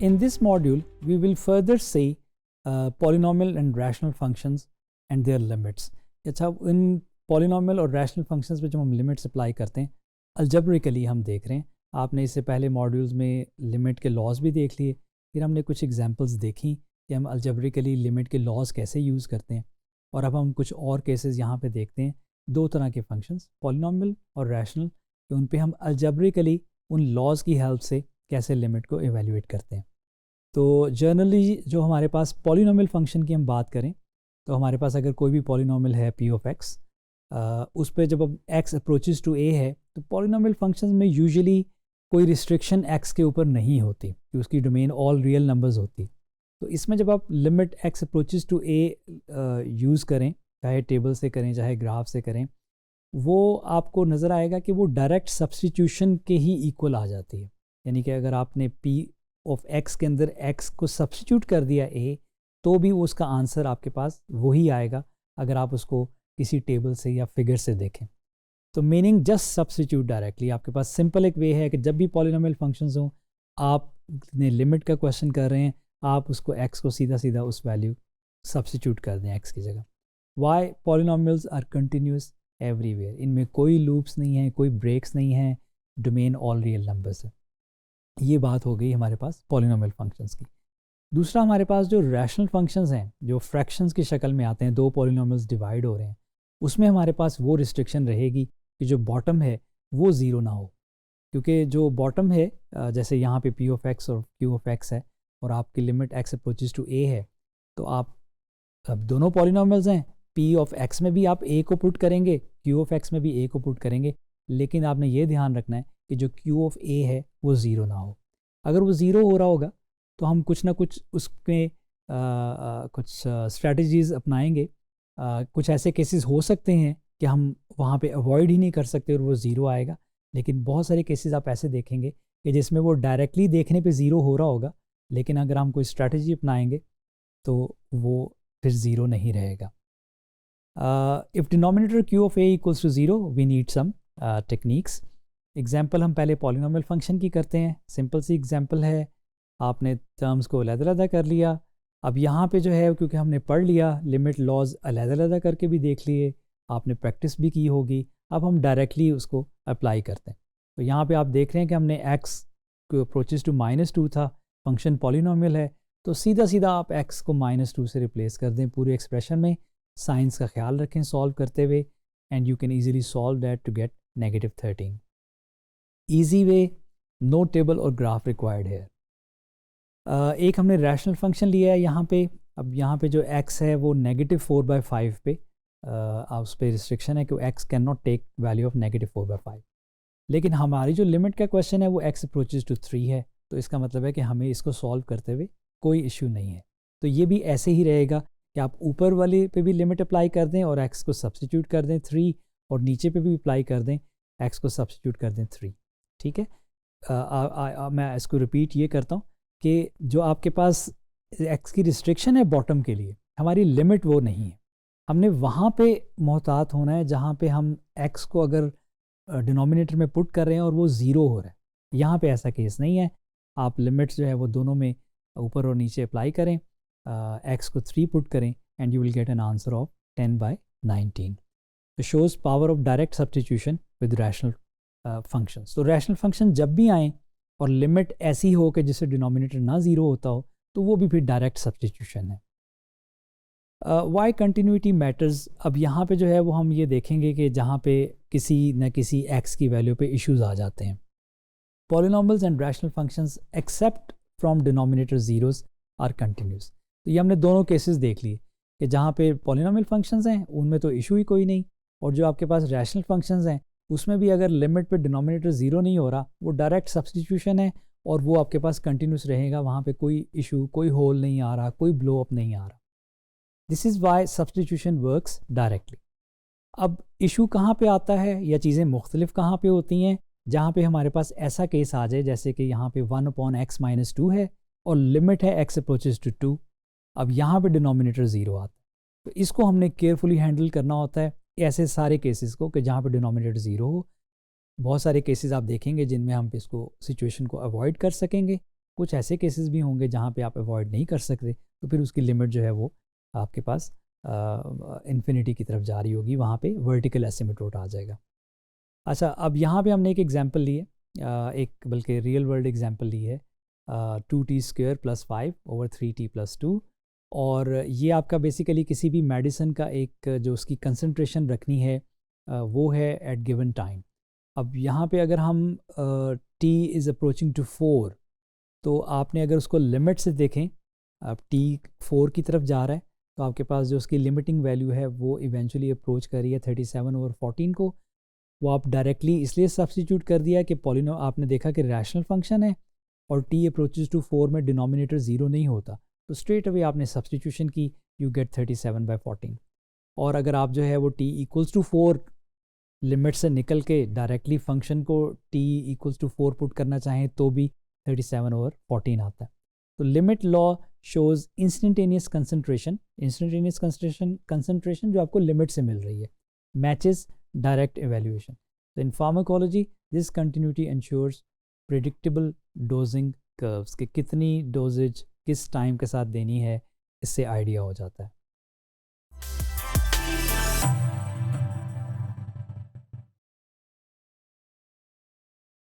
In this module, we will further say polynomial and rational functions and their limits. अच्छा, इन polynomial और rational functions पे जब हम limits apply करते हैं, algebraically हम देख रहे हैं. आपने इससे पहले modules में limit के laws भी देख लिए, फिर हमने कुछ examples देखी कि हम algebraically limit के laws कैसे use करते हैं. और अब हम कुछ और cases यहाँ पे देखते हैं, दो तरह के functions, polynomial और rational, कि उन पे हम algebraically उन laws की help से कैसे limit को evaluate करते हैं. तो जनरली जो हमारे पास पॉलिनोमियल फंक्शन की हम बात करें तो हमारे पास अगर कोई भी पॉलिनोमियल है p ऑफ x, उस पर जब अब x अप्रोचेस टू a है तो पॉलिनोमियल फंक्शन में यूजुअली कोई रिस्ट्रिक्शन x के ऊपर नहीं होती कि उसकी डोमेन ऑल रियल नंबर्स होती. तो इसमें जब आप limit x approaches to a use करें, चाहे टेबल से करें चाहे ग्राफ से करें, वो आपको नज़र आएगा कि वो डायरेक्ट सब्सटीट्यूशन के ही इक्वल आ जाती है. यानी कि अगर आपने p ऑफ x के अंदर x को सब्स्टिट्यूट कर दिया a, तो भी उसका आंसर आपके पास वही आएगा अगर आप उसको किसी टेबल से या फिगर से देखें. तो मीनिंग जस्ट सब्स्टिट्यूट डायरेक्टली. आपके पास सिंपल एक वे है कि जब भी पॉलिनोमियल फंक्शंस हों, आपने लिमिट का क्वेश्चन कर रहे हैं, आप उसको x को सीधा सीधा उस वैल्यू सब्स्टिट्यूट कर दें x की जगह. Why polynomials are continuous everywhere. इनमें कोई लूप्स नहीं है, कोई ब्रेक्स नहीं है, डोमेन ऑल रियल नंबर्स है. ये बात हो गई हमारे पास पॉलिनोमियल फंक्शंस की. दूसरा हमारे पास जो रैशनल फंक्शंस हैं, जो फ्रैक्शंस की शक्ल में आते हैं, दो पॉलिनोमियल्स डिवाइड हो रहे हैं, उसमें हमारे पास वो रिस्ट्रिक्शन रहेगी कि जो बॉटम है वो ज़ीरो ना हो. क्योंकि जो बॉटम है, जैसे यहाँ पे p ऑफ x और q ऑफ x है और आपकी limit x approaches to a है, तो आप अब दोनों पॉलिनोमियल्स हैं, p ऑफ x में भी आप a को पुट करेंगे, q ऑफ x में भी a को पुट करेंगे, लेकिन आपने ये ध्यान रखना है कि जो q ऑफ a है वो ज़ीरो ना हो. अगर वो ज़ीरो हो रहा होगा तो हम कुछ ना कुछ उसमें कुछ स्ट्रैटेजीज़ अपनाएंगे. कुछ ऐसे केसेस हो सकते हैं कि हम वहाँ पे अवॉइड ही नहीं कर सकते और वो ज़ीरो आएगा, लेकिन बहुत सारे केसेस आप ऐसे देखेंगे कि जिसमें वो डायरेक्टली देखने पे ज़ीरो हो रहा होगा, लेकिन अगर हम कोई स्ट्रैटेजी अपनाएंगे तो वो फिर ज़ीरो नहीं रहेगा. If denominator q of a equals to zero, we need some techniques. Example हम पहले पॉलिनोमियल फंक्शन की करते हैं. सिंपल सी एग्जाम्पल है, आपने टर्म्स को अलग-अलग कर लिया. अब यहाँ पे जो है, क्योंकि हमने पढ़ लिया, लिमिट लॉज अलग-अलग करके भी देख लिए, आपने प्रैक्टिस भी की होगी, अब हम डायरेक्टली उसको अप्लाई करते हैं. तो यहाँ पे आप देख रहे हैं कि हमने x को अप्रोचेस टू -2 था, फंक्शन पॉलिनोमियल है, तो सीधा सीधा आप x को -2 से रिप्लेस कर दें पूरे एक्सप्रेशन में. साइंस का ख्याल रखें सॉल्व करते हुए, and you can easily solve that to get -13. Easy way, no table और ग्राफ रिक्वायर्ड है. एक हमने रैशनल फंक्शन लिया है यहाँ पे. अब यहाँ पे जो x है वो -4/5 पे उस पर रिस्ट्रिक्शन है कि x can not take value of -4/5. लेकिन हमारी जो लिमिट का क्वेश्चन है वो x अप्रोचेस टू 3 है, तो इसका मतलब है कि हमें इसको सॉल्व करते हुए कोई इशू नहीं है. तो ये भी ऐसे ही रहेगा कि आप ऊपर वाले पे भी लिमिट अप्लाई कर दें और x को सब्स्टिट्यूट कर दें 3, और नीचे पे भी अप्लाई कर दें, x को सब्स्टिट्यूट कर दें 3. ठीक है. मैं इसको रिपीट ये करता हूँ कि जो आपके पास x की रिस्ट्रिक्शन है बॉटम के लिए, हमारी लिमिट वो नहीं है. हमने वहाँ पे मोहतात होना है जहाँ पे हम x को अगर डिनोमिनेटर में पुट कर रहे हैं और वो ज़ीरो हो रहा है. यहाँ पे ऐसा केस नहीं है. आप लिमिट्स जो है वो दोनों में ऊपर और नीचे अप्लाई करें, x को 3 पुट करें, and you will get an answer of 10/19. तो shows power of direct substitution with rational functions. तो रैशनल फंक्शन जब भी आएँ और लिमिट ऐसी हो कि जिससे डिनोमिनेटर ना ज़ीरो होता हो, तो वो भी फिर डायरेक्ट सब्स्टिट्यूशन है. Why continuity matters. अब यहाँ पे जो है वो हम ये देखेंगे कि जहाँ पे किसी न किसी x की वैल्यू पे इश्यूज आ जाते हैं. Polynomials and rational functions except from denominator zeros are continuous. तो ये हमने दोनों केसेस देख लिए कि जहाँ पे पॉलिनोमियल फंक्शंस हैं उनमें तो इशू ही कोई नहीं, और जो आपके पास रैशनल फंक्शंस हैं उसमें भी अगर लिमिट पे डिनोमिनेटर ज़ीरो नहीं हो रहा, वो डायरेक्ट सब्स्टिट्यूशन है और वो आपके पास कंटिन्यूस रहेगा. वहाँ पे कोई इशू, कोई होल नहीं आ रहा, कोई ब्लो अप नहीं आ रहा. This is why substitution works directly. अब इशू कहाँ पे आता है या चीज़ें मुख्तलिफ कहाँ पे होती हैं, जहाँ पे हमारे पास ऐसा केस आ जाए जैसे कि यहाँ पे 1/x-2 है और लिमिट है x अप्रोचेस टू 2. अब यहाँ पे डिनोमिनेटर ज़ीरो आता है, तो इसको हमने केयरफुली हैंडल करना होता है, ऐसे सारे केसेस को, कि जहाँ पे डिनोमिनेटर ज़ीरो हो. बहुत सारे केसेस आप देखेंगे जिनमें हम इसको सिचुएशन को अवॉइड कर सकेंगे, कुछ ऐसे केसेस भी होंगे जहाँ पे आप अवॉइड नहीं कर सकते, तो फिर उसकी लिमिट जो है वो आपके पास इन्फिनिटी की तरफ जा रही होगी, वहाँ पे वर्टिकल एसिमिट्रोट आ जाएगा। अच्छा, अब यहाँ पे हमने एक एग्जांपल ली है, एक बल्कि रियल वर्ल्ड एग्जांपल ली है, 2t² + 5 / 3t + 2, और ये आपका बेसिकली किसी भी मेडिसिन का एक जो उसकी कंसंट्रेशन रखनी है वो है एट गिवन टाइम। अब यहाँ पे अगर हम t इज़ अप्रोचिंग टू 4, तो आपने अगर उसको लिमिट से देखें, अब t 4 की तरफ जा रहा है, तो आपके पास जो उसकी लिमिटिंग वैल्यू है वो इवेंचुअली अप्रोच कर रही है 37/14 को। वो आप डायरेक्टली इसलिए सब्स्टिट्यूट कर दिया कि पॉलिनो आपने देखा कि रैशनल फंक्शन है और t अप्रोचेस टू 4 में डिनोमिनेटर 0 नहीं होता, तो स्ट्रेट अवे आपने सब्स्टिट्यूशन की, यू गेट 37/14। और अगर आप जो है वो t = 4 लिमिट से निकल के डायरेक्टली फंक्शन को t = 4 पुट करना चाहें तो भी 37/14 आता है। तो limit law shows instantaneous concentration जो आपको लिमिट से मिल रही है, मैचेस डायरेक्ट एवेल्यूएशन। तो in pharmacology this continuity ensures predictable dosing curves, कि कितनी डोजेज किस टाइम के साथ देनी है, इससे आइडिया हो जाता है।